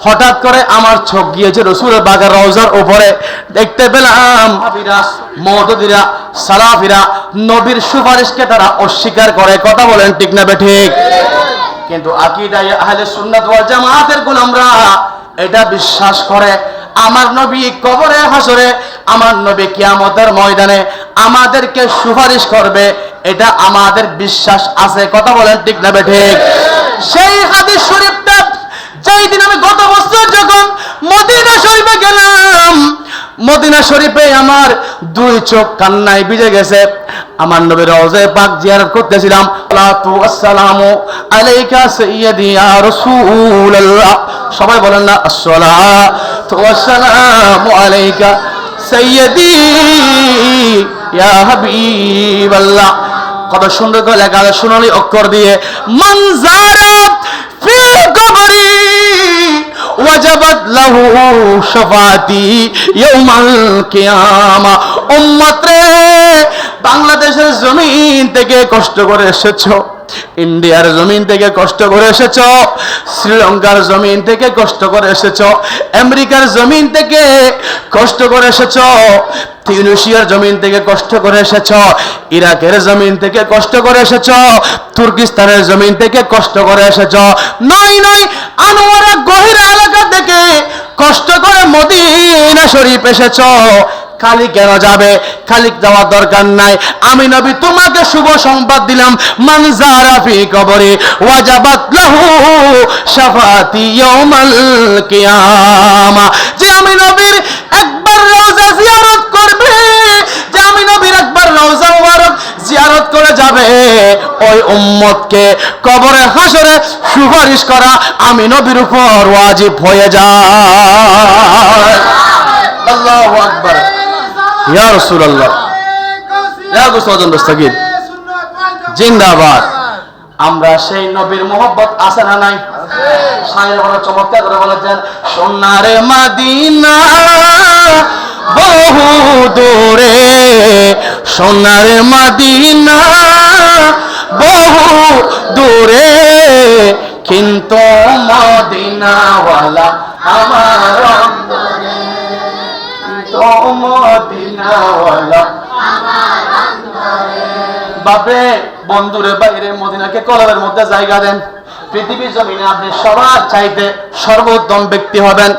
হঠাৎ করে আমার চোখ গিয়েছে রাসূলের বাগের রওজার উপরে। দেখতে পেলাম মুতাদিরা সালাফিরা নবীর সুপারিশকে তারা অস্বীকার করে। কথা বলেন ঠিক না বেঠিক? কিন্তু আকীদায়ে আহলে সুন্নাত ওয়াল জামাতের গোলামরা এটা বিশ্বাস করে আমার নবী কবরে হাসরে, আমার নবী কিয়ামতের ময়দানে আমাদেরকে সুপারিশ করবে, এটা আমাদের বিশ্বাস আছে। কথা বলেন ঠিক না বেঠিক? সেই হাদিস শরীফটা যেই দিন আমি গত বছর যখন মদিনা শরীফে গেলাম, মদিনা শরীফে আমার দুই চোখ কান্নায় ভিজে গেছে। আমার নবীর রওজায়ে পাক জিয়ারত করতেছিলাম। সালাতু আসসালামু আলাইকা সাইয়্যিদি ইয়া রাসূলুল্লাহ, সবাই বলেন না আসসালাতু আসসালামু আলাইকা সাইয়্যিদি ইয়া হাবিবাল্লাহ। কত সুন্দর করে লেখা আছে সোনালী অক্ষর দিয়ে, মান যারা ফি কবরি ওয়াজাবাত লাহু শাফাতি ইয়াউমাল কিয়ামা। উম্মত রে, বাংলাদেশের জমিন থেকে কষ্ট করে এসেছো, ইন্ডিয়ার জমিন থেকে কষ্ট করে এসেছো, শ্রীলঙ্কার জমিন থেকে কষ্ট করে এসেছো, আমেরিকার জমিন থেকে কষ্ট করে এসেছো, তিউনিসিয়ার জমিন থেকে কষ্ট করে এসেছো, ইরাকের জমিন থেকে কষ্ট করে এসেছো, তুর্কিস্তানের জমিন থেকে কষ্ট করে এসেছো। নয় নয়, আনোয়ারা গহিরা এলাকা থেকে কষ্ট করে মদিনা শরীফ এসেছো। খালি কেন যাবে? খালি যাওয়ার দরকার নাই। আমি নবী তোমাকে শুভ সংবাদ দিলাম, মান যারা ফি কবরি ওয়াজাবাত লাহু শাফাতি ইয়াউমাল কিয়ামা। যে আমি নবীর একবার রওজা জিয়ারত করবে, যে আমি নবীর একবার রওজা মুবারক জিয়ারত করে যাবে, ওই উম্মতকে কবরে হাসরে সুপারিশ করা আমি নবীর উপর ওয়াজিব হয়ে যায়। আল্লাহু আকবার, ইয়া রাসূলুল্লাহ, ইয়া গোসওয়াজন দস্তগীর জিন্দাবাদ। আমরা সেই নবীর মোহব্বত আছে না নাই? সাহেব বড় চমৎকার করে বলেছেন, সোনারে মদিনা বহু দূরে, সোনারে মদিনা বহু দূরে, কিন্তু মদিনাওয়ালা আমার অন্তরে, বাপরে বন্ধুরে বাইরে মদিনাকে কলবের মধ্যে জায়গা দেন। পৃথিবীর জমিনে আপনি সবার চাইতে সর্বোত্তম ব্যক্তি হবেন।